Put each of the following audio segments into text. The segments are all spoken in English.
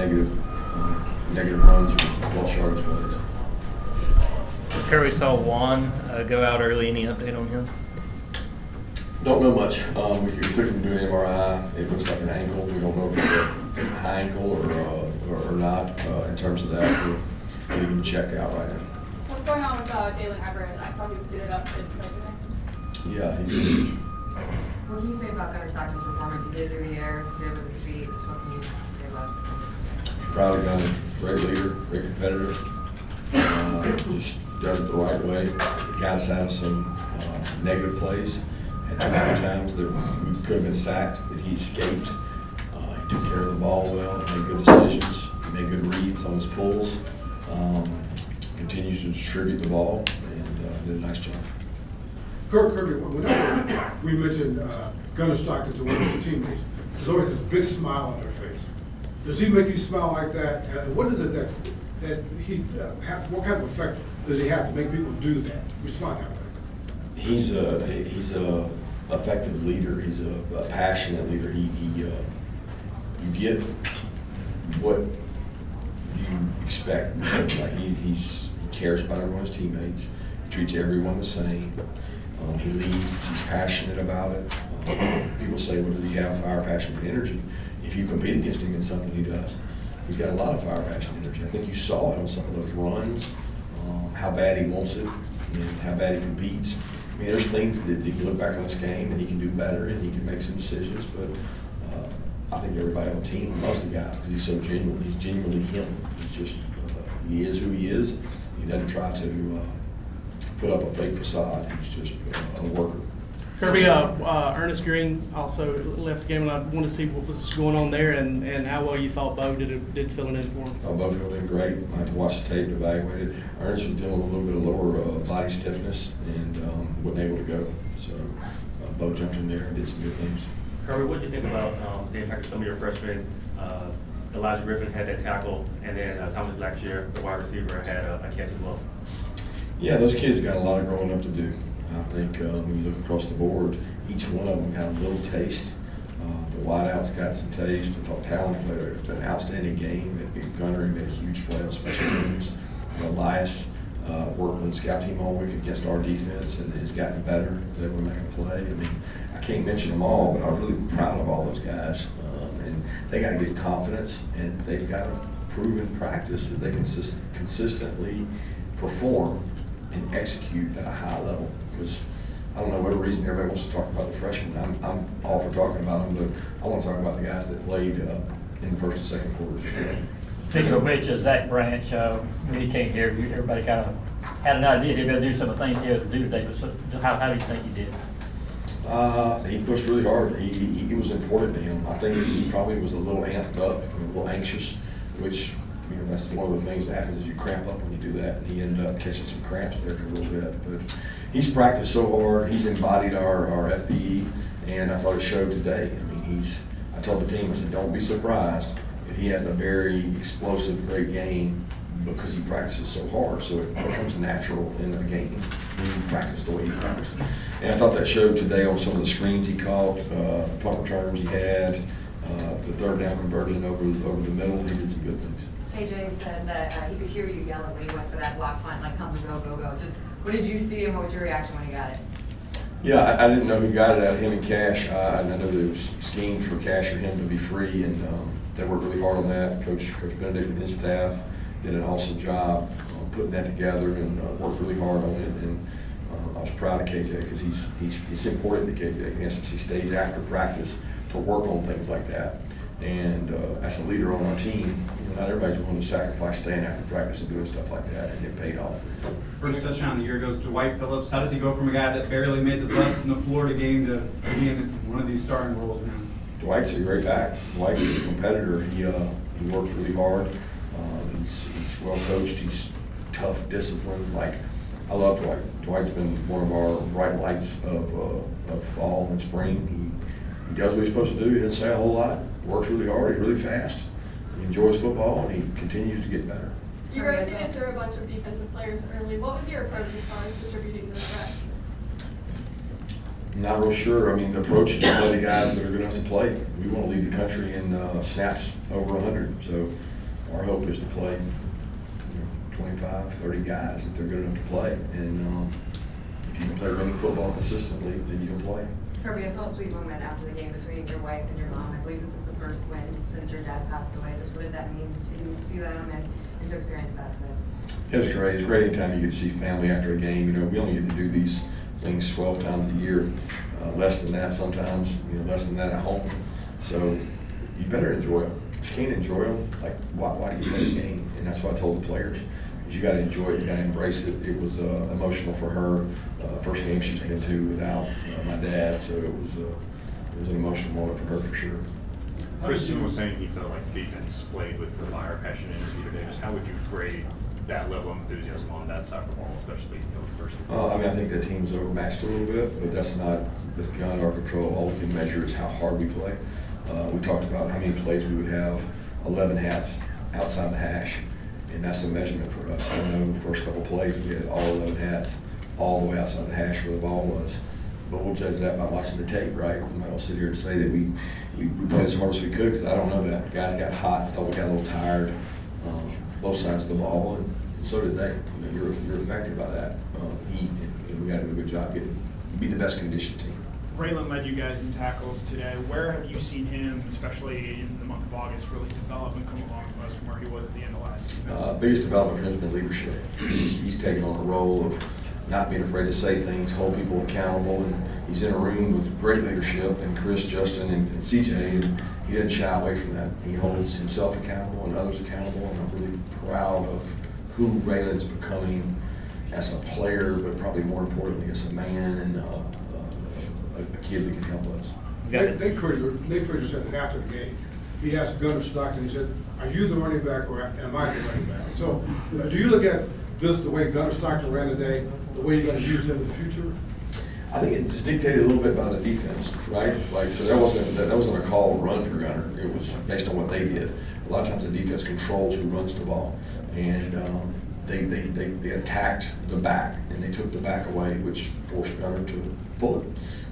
negative runs or lost yardage plays. Kirby saw Juan go out early. Any update on him? Don't know much. We took him to do an MRI. It looks like an ankle. We don't know if it's a high ankle or not in terms of that. We're getting him checked out right now. What's going on with Dalen Everett? I saw he was suited up to play today. Yeah, he's huge. What can you say about Gunner Stockton's performance? He did through the air, did with his feet. What can you say about it? Proud of Gunner. Great leader, great competitor. Just does it the right way. Got us out of some negative plays. And too many times that we could have been sacked, that he escaped. He took care of the ball well, made good decisions, made good reads on his pulls. Continues to distribute the ball and did a nice job. Kirby, whenever we mentioned Gunner Stockton to one of his teammates, there's always this big smile on their face. Does he make you smile like that? And what is it that he what kind of effect does he have to make people do that, respond that way? He's a effective leader. He's a passionate leader. You get what you expect. Like he cares about everyone's teammates. He treats everyone the same. He leads. He's passionate about it. People say, "What does he have? Fire, passion, and energy." If you compete against him in something, he does. He's got a lot of fire, passion, and energy. I think you saw it on some of those runs. How bad he wants it and how bad he competes. I mean, there's things that you look back on this game and he can do better and he can make some decisions, but I think everybody on the team loves the guy because he's so genuine. He's genuinely him. He's just, he is who he is. He doesn't try to put up a fake facade. He's just a worker. Kirby, Ernest Green also left the game, and I wanted to see what was going on there and how well you thought Bo did filling in for him. Bo filled in great. I had to watch the tape and evaluate it. Ernest was dealing with a little bit of lower body stiffness and wasn't able to go. So Bo jumped in there and did some good things. Kirby, what did you think about the impact of some of your freshmen? Elijah Griffin had that tackle, and then Thomas Blackshear, the wide receiver, had a catch as well. Yeah, those kids got a lot of growing up to do. I think when you look across the board, each one of them got a little taste. The wideouts got some taste. I thought Talon played an outstanding game. Gunner made a huge play on special teams. Elias worked on the scout team all week against our defense and has gotten better. They were making a play. I mean, I can't mention them all, but I was really proud of all those guys. And they got to get confidence, and they've got to prove in practice that they can consistently perform and execute at a high level. Because I don't know what reason everybody wants to talk about the freshmen. I'm all for talking about them, but I want to talk about the guys that played in the first and second quarters as well. Speaking of which, Zach Branch, when he came here, everybody kind of had an idea he'd be able to do some of the things he had to do today. But so how do you think he did? He pushed really hard. He was important to him. I think he probably was a little amped up, a little anxious, which that's one of the things that happens is you cramp up when you do that. And he ended up catching some cramps there for a little bit. But he's practiced so hard. He's embodied our FBE, and I thought it showed today. I mean, I told the team, I said, don't be surprised if he has a very explosive, great game because he practices so hard. So it becomes natural in the game when you practice the way he practices. And I thought that showed today on some of the screens he caught, punt returns he had, the third down conversion over the middle. He did some good things. KJ said that he could hear you yelling when he went for that block punt, like, come, go, go, go. Just what did you see and what was your reaction when he got it? Yeah, I didn't know who got it out of him and Cash. I know there was schemes for Cash or him to be free, and they worked really hard on that. Coach Benedict and his staff did an awesome job putting that together and worked really hard on it. And I was proud of KJ because he's important to KJ. In essence, he stays after practice to work on things like that. And as a leader on our team, not everybody's willing to sacrifice staying after practice and doing stuff like that and get paid off. First touchdown of the year goes to Dwight Phillips. How does he go from a guy that barely made the bus in the Florida game to being in one of these starting roles now? Dwight's a great back. Dwight's a competitor. He works really hard. He's well coached. He's tough, disciplined. Like, I love Dwight. Dwight's been one of our bright lights of fall and spring. He does what he's supposed to do. He doesn't say a whole lot. Works really hard. He's really fast. He enjoys football, and he continues to get better. You rotated through a bunch of defensive players early. What was your approach as far as distributing those reps? Not real sure. I mean, the approach is to play the guys that are good enough to play. We want to lead the country in snaps over 100. So our hope is to play 25, 30 guys if they're good enough to play. And if you can play running football consistently, then you can play. Kirby, I saw a sweet moment after the game between your wife and your mom. I believe this is the first win since your dad passed away. Just what did that mean to you, see them and to experience that today? It was great. It's great anytime you get to see family after a game. We only get to do these things 12 times a year. Less than that sometimes, less than that at home. So you better enjoy them. If you can't enjoy them, like why do you play the game? And that's what I told the players. Is you got to enjoy it. You got to embrace it. It was emotional for her. First game she's been to without my dad, so it was an emotional moment for her for sure. Christian was saying he felt like the defense played with the fire, passion, energy today. Just how would you grade that level of enthusiasm on that side of the ball, especially the first game? I think that team's overmatched a little bit, but that's beyond our control. All we can measure is how hard we play. We talked about how many plays we would have, 11 hats outside the hash, and that's a measurement for us. I know the first couple plays we had all 11 hats all the way outside the hash where the ball was. But we'll judge that by watching the tape, right? I'm not going to sit here and say that we played as hard as we could, because I don't know that. The guys got hot. I thought we got a little tired, both sides of the ball, and so did they. You're affected by that heat, and we got to do a good job be the best conditioned team. Raylan led you guys in tackles today. Where have you seen him, especially in the month of August, really develop and come along the most from where he was at the end of last season? Biggest development for him has been leadership. He's taken on a role of not being afraid to say things, hold people accountable, and he's in a room with great leadership, and Chris, Justin, and CJ, and he doesn't shy away from that. He holds himself accountable and others accountable, and I'm really proud of who Raylan's becoming as a player, but probably more importantly as a man and a kid that can help us. Nate Frazier said that after the game, he asked Gunner Stockton, he said, "Are you the running back or am I the running back?" So do you look at this the way Gunner Stockton ran today, the way you're going to use him in the future? I think it's dictated a little bit by the defense, right? So that wasn't a call run for Gunner. It was based on what they did. A lot of times the defense controls who runs the ball, and they attacked the back and they took the back away, which forced Gunner to pull it.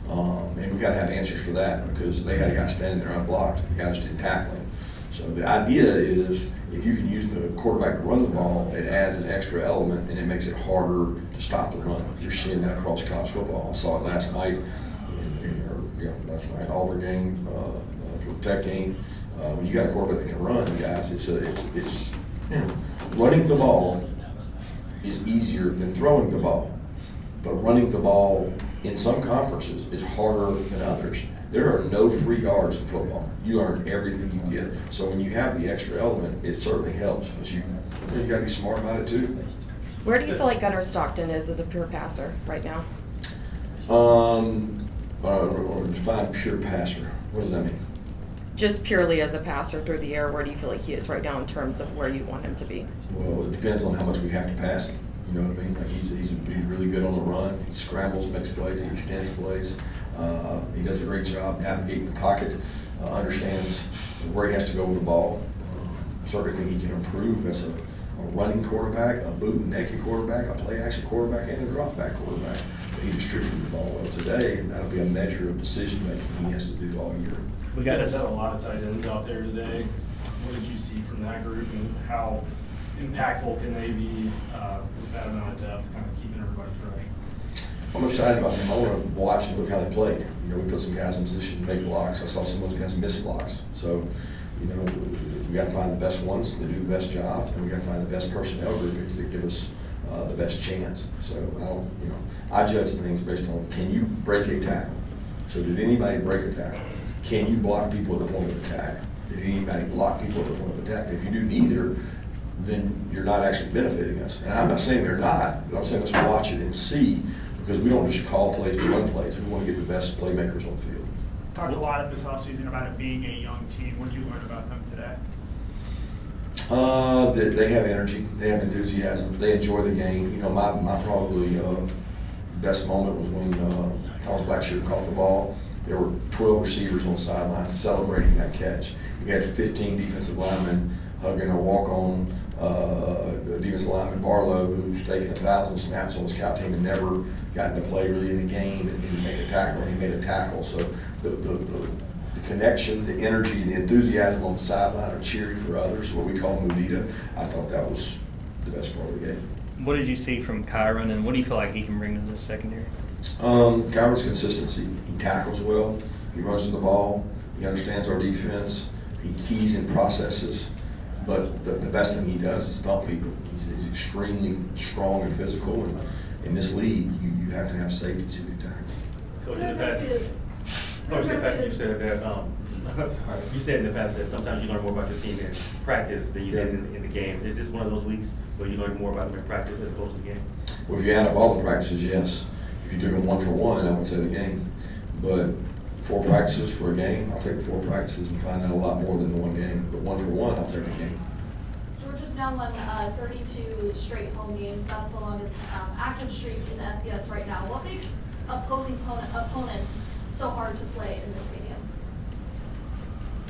And we got to have answers for that, because they had a guy standing there unblocked. The guy just didn't tackle him. So the idea is, if you can use the quarterback to run the ball, it adds an extra element and it makes it harder to stop the run. You're seeing that across college football. I saw it last night, Auburn game, for Tech game. When you got a quarterback that can run, guys, it's running the ball is easier than throwing the ball. But running the ball in some conferences is harder than others. There are no free yards in football. You earn everything you get. So when you have the extra element, it certainly helps. But you got to be smart about it too. Where do you feel like Gunner Stockton is as a pure passer right now? Define pure passer. What does that mean? Just purely as a passer through the air, where do you feel like he is right now in terms of where you want him to be? Well, it depends on how much we have to pass him. You know what I mean? Like he's really good on the run. He scrambles, makes plays, he extends plays. He does a great job navigating the pocket, understands where he has to go with the ball. Certainly he can improve as a running quarterback, a boot and naked quarterback, a play action quarterback, and a drop back quarterback. But he distributed the ball well today, and that'll be a measure of decision making he has to do all year. We got a lot of tight ends out there today. What did you see from that group, and how impactful can they be with that amount of depth, kind of keeping everybody fresh? I'm excited about them. I want to watch and look how they play. We put some guys in position to make blocks. I saw some of those guys miss blocks. So, we got to find the best ones that do the best job, and we got to find the best personnel groupings that give us the best chance. So I judge things based on, can you break a tackle? So did anybody break a tackle? Can you block people at the point of attack? Did anybody block people at the point of attack? If you do neither, then you're not actually benefiting us. And I'm not saying they're not, but I'm saying let's watch it and see, because we don't just call plays to run plays. We want to get the best playmakers on the field. Talked a lot of this offseason about it being a young team. What did you learn about them today? They have energy, they have enthusiasm, they enjoy the game. My probably best moment was when Thomas Blackshear caught the ball. There were 12 receivers on the sidelines celebrating that catch. We had 15 defensive linemen hugging a walk-on defensive lineman, Barlow, who's taken 1,000 snaps on the scout team and never gotten to play really in the game and make a tackle. And he made a tackle. So the connection, the energy, and the enthusiasm on the sideline of cheering for others, what we call Mudita, I thought that was the best part of the game. What did you see from Kyron, and what do you feel like he can bring to this secondary? Kyron's consistency. He tackles well. He runs to the ball. He understands our defense. He keys in processes. But the best thing he does is thump people. He's extremely strong and physical. And in this league, you have to have safeties who can tackle. Coach, in the past, you said that, you said in the past that sometimes you learn more about your team in practice than you did in the game. Is this one of those weeks where you learn more about them in practice as opposed to the game? Well, if you add up all the practices, yes. If you do them 1 for 1, I would say the game. But 4 practices for a game, I'll take 4 practices and find out a lot more than the 1 game. But 1 for 1, I'll take a game. Georgia's now won 32 straight home games. That's the longest active streak in the FBS right now. What makes opposing opponents so hard to play in the stadium?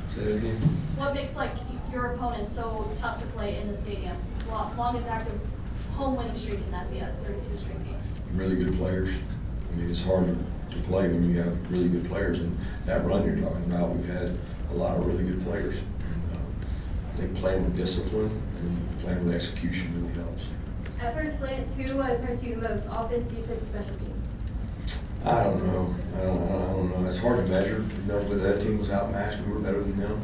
Say that again? What makes your opponent so tough to play in the stadium? Longest active home winning streak in the FBS, 32 straight games. Really good players. I mean, it's hard to play when you have really good players. And that run you're talking about, we've had a lot of really good players. And I think playing with discipline and playing with execution really helps. At first glance, who impressed you the most, offense, defense, special teams? I don't know. I don't know. It's hard to measure. You know, but that team was outmatched. We were better than them.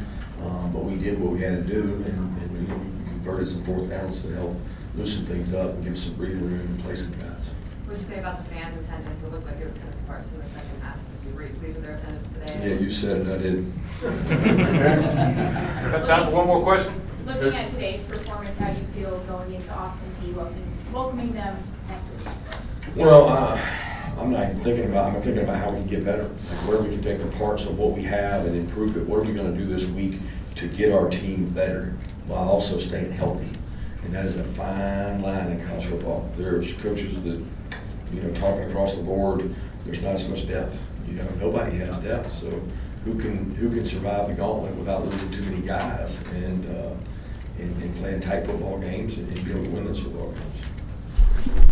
But we did what we had to do, and we converted some 4th downs to help loosen things up and give us some breathing room and play some guys. What would you say about the fans' attendance? It looked like it was kind of sparse in the second half. Were you pleased with their attendance today? Yeah, you said it. I did. Got time for one more question? Looking at today's performance, how do you feel going into Austin Peay, welcoming them next week? Well, I'm not even thinking about. I'm thinking about how we can get better, like where we can take the parts of what we have and improve it. What are we going to do this week to get our team better while also staying healthy? And that is a fine line in college football. There's coaches that, talking across the board, there's not as much depth. Nobody has depth. So who can survive the gauntlet without losing too many guys and playing tight football games and be able to win those football games?